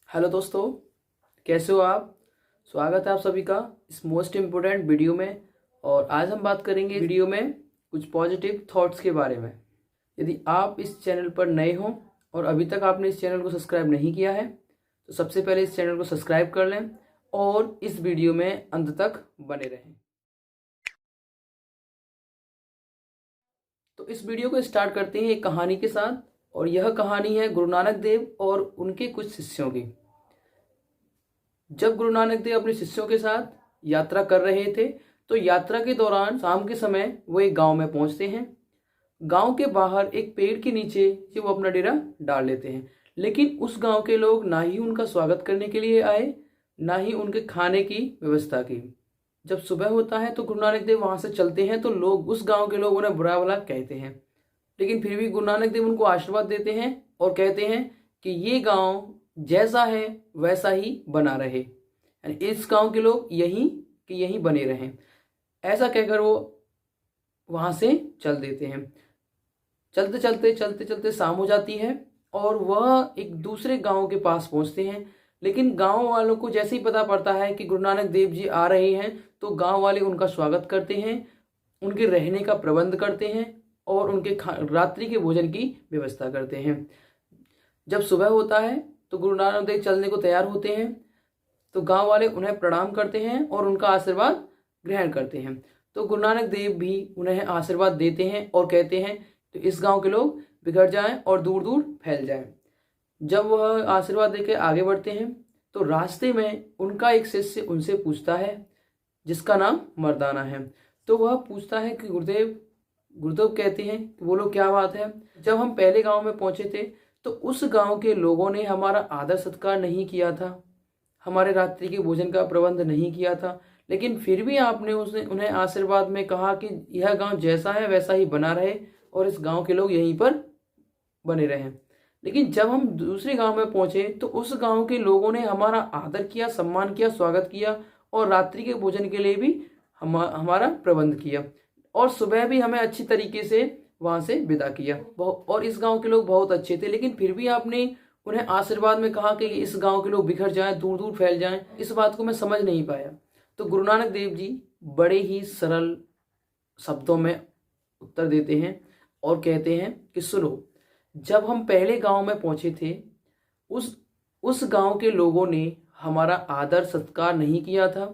Hello दोस्तों, कैसे हो आप। स्वागत है आप सभी का इस मोस्ट इम्पोर्टेंट वीडियो में। और आज हम बात करेंगे वीडियो में कुछ पॉजिटिव थॉट्स के बारे में। यदि आप इस चैनल पर नए हों और अभी तक आपने इस चैनल को सब्सक्राइब नहीं किया है तो सबसे पहले इस चैनल को सब्सक्राइब कर लें और इस वीडियो में अंत तक बने रहें। तो इस वीडियो को स्टार्ट करते हैं एक कहानी के साथ, और यह कहानी है गुरु नानक देव और उनके कुछ शिष्यों की। जब गुरु नानक देव अपने शिष्यों के साथ यात्रा कर रहे थे तो यात्रा के दौरान शाम के समय वो एक गांव में पहुंचते हैं। गांव के बाहर एक पेड़ के नीचे वो अपना डेरा डाल लेते हैं, लेकिन उस गांव के लोग ना ही उनका स्वागत करने के लिए आए, ना ही उनके खाने की व्यवस्था की। जब सुबह होता है तो गुरु नानक देव वहां से चलते हैं तो लोग, उस गांव के लोग उन्हें बुरा भला कहते हैं, लेकिन फिर भी गुरु नानक देव उनको आशीर्वाद देते हैं और कहते हैं कि ये गांव जैसा है वैसा ही बना रहे, यानी इस गांव के लोग यहीं बने रहें। ऐसा कहकर वो वहां से चल देते हैं। चलते चलते शाम हो जाती है और वह एक दूसरे गांव के पास पहुंचते हैं। लेकिन गांव वालों को जैसे ही पता पड़ता है कि गुरु नानक देव जी आ रहे हैं तो गांव वाले उनका स्वागत करते हैं, उनके रहने का प्रबंध करते हैं और उनके रात्रि के भोजन की व्यवस्था करते हैं। जब सुबह होता है तो गुरु नानक देव चलने को तैयार होते हैं तो गांव वाले उन्हें प्रणाम करते हैं और उनका आशीर्वाद ग्रहण करते हैं। तो गुरु नानक देव भी उन्हें आशीर्वाद देते हैं और कहते हैं तो इस गांव के लोग बिगड़ जाएं और दूर दूर फैल जाएं। जब वह आशीर्वाद देकर आगे बढ़ते हैं तो रास्ते में उनका एक शिष्य उनसे पूछता है, जिसका नाम मर्दाना है। तो वह पूछता है कि गुरुदेव कहते हैं कि बोलो क्या बात है। जब हम पहले गांव में पहुंचे थे तो उस गांव के लोगों ने हमारा आदर सत्कार नहीं किया था, हमारे रात्रि के भोजन का प्रबंध नहीं किया था, लेकिन फिर भी आपने उन्हें आशीर्वाद में कहा कि यह गांव जैसा है वैसा ही बना रहे और इस गांव के लोग यहीं पर बने रहें। लेकिन जब हम दूसरे गांव में पहुंचे तो उस गांव के लोगों ने हमारा आदर किया, सम्मान किया, स्वागत किया और रात्रि के भोजन के लिए भी हमारा प्रबंध किया और सुबह भी हमें अच्छी तरीके से वहां से विदा किया। और इस गांव के लोग बहुत अच्छे थे, लेकिन फिर भी आपने उन्हें आशीर्वाद में कहा कि इस गांव के लोग बिखर जाएं, दूर दूर फैल जाएं। इस बात को मैं समझ नहीं पाया। तो गुरु नानक देव जी बड़े ही सरल शब्दों में उत्तर देते हैं और कहते हैं कि सुनो, जब हम पहले गांव में पहुंचे थे उस गांव के लोगों ने हमारा आदर सत्कार नहीं किया था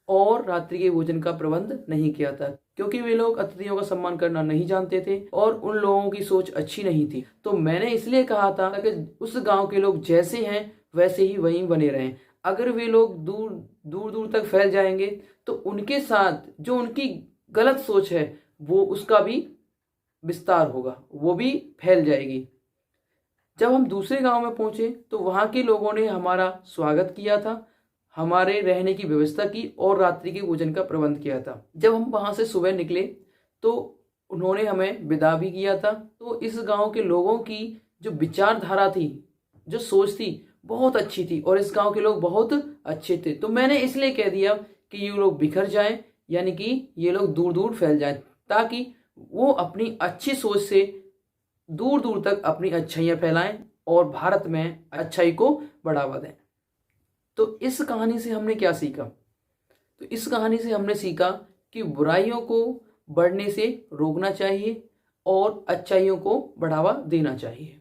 और रात्रि के भोजन का प्रबंध नहीं किया था, क्योंकि वे लोग अतिथियों का सम्मान करना नहीं जानते थे और उन लोगों की सोच अच्छी नहीं थी। तो मैंने इसलिए कहा था कि उस गांव के लोग जैसे हैं वैसे ही वहीं बने रहें। अगर वे लोग दूर दूर तक फैल जाएंगे तो उनके साथ जो उनकी गलत सोच है वो उसका भी विस्तार होगा, वो भी फैल जाएगी। जब हम दूसरे गांव में पहुंचे तो वहां के लोगों ने हमारा स्वागत किया था, हमारे रहने की व्यवस्था की और रात्रि के भोजन का प्रबंध किया था। जब हम वहां से सुबह निकले तो उन्होंने हमें विदा भी किया था। तो इस गांव के लोगों की जो विचारधारा थी, जो सोच थी, बहुत अच्छी थी और इस गांव के लोग बहुत अच्छे थे। तो मैंने इसलिए कह दिया कि ये लोग बिखर जाएं, यानी कि ये लोग दूर दूर फैल जाएं, ताकि वो अपनी अच्छी सोच से दूर दूर तक अपनी अच्छाइयाँ फैलाएं और भारत में अच्छाई को बढ़ावा दें। तो इस कहानी से हमने क्या सीखा? तो इस कहानी से हमने सीखा कि बुराइयों को बढ़ने से रोकना चाहिए और अच्छाइयों को बढ़ावा देना चाहिए।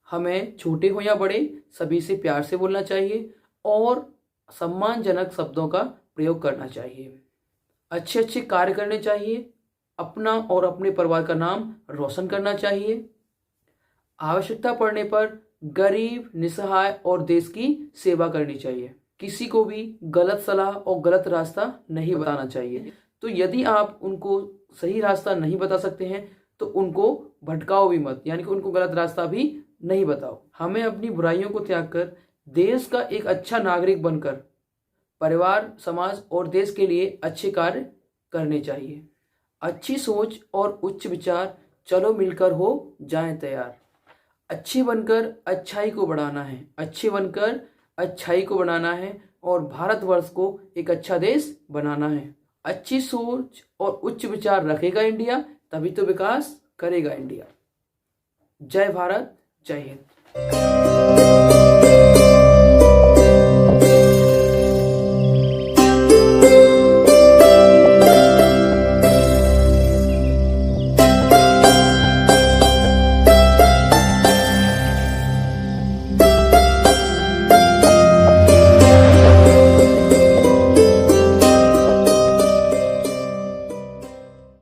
हमें छोटे हो या बड़े सभी से प्यार से बोलना चाहिए और सम्मानजनक शब्दों का प्रयोग करना चाहिए। अच्छे अच्छे कार्य करने चाहिए, अपना और अपने परिवार का नाम रोशन करना चाहिए। आवश्यकता पड़ने पर गरीब, निसहाय और देश की सेवा करनी चाहिए। किसी को भी गलत सलाह और गलत रास्ता नहीं बताना चाहिए। तो यदि आप उनको सही रास्ता नहीं बता सकते हैं तो उनको भटकाओ भी मत, यानी कि उनको गलत रास्ता भी नहीं बताओ। हमें अपनी बुराइयों को त्याग कर देश का एक अच्छा नागरिक बनकर परिवार, समाज और देश के लिए अच्छे कार्य करने चाहिए। अच्छी सोच और उच्च विचार, चलो मिलकर हो जाएं तैयार। अच्छे बनकर अच्छाई को बढ़ाना है, अच्छे बनकर अच्छाई को बनाना है और भारतवर्ष को एक अच्छा देश बनाना है। अच्छी सोच और उच्च विचार रखेगा इंडिया, तभी तो विकास करेगा इंडिया। जय भारत, जय हिंद।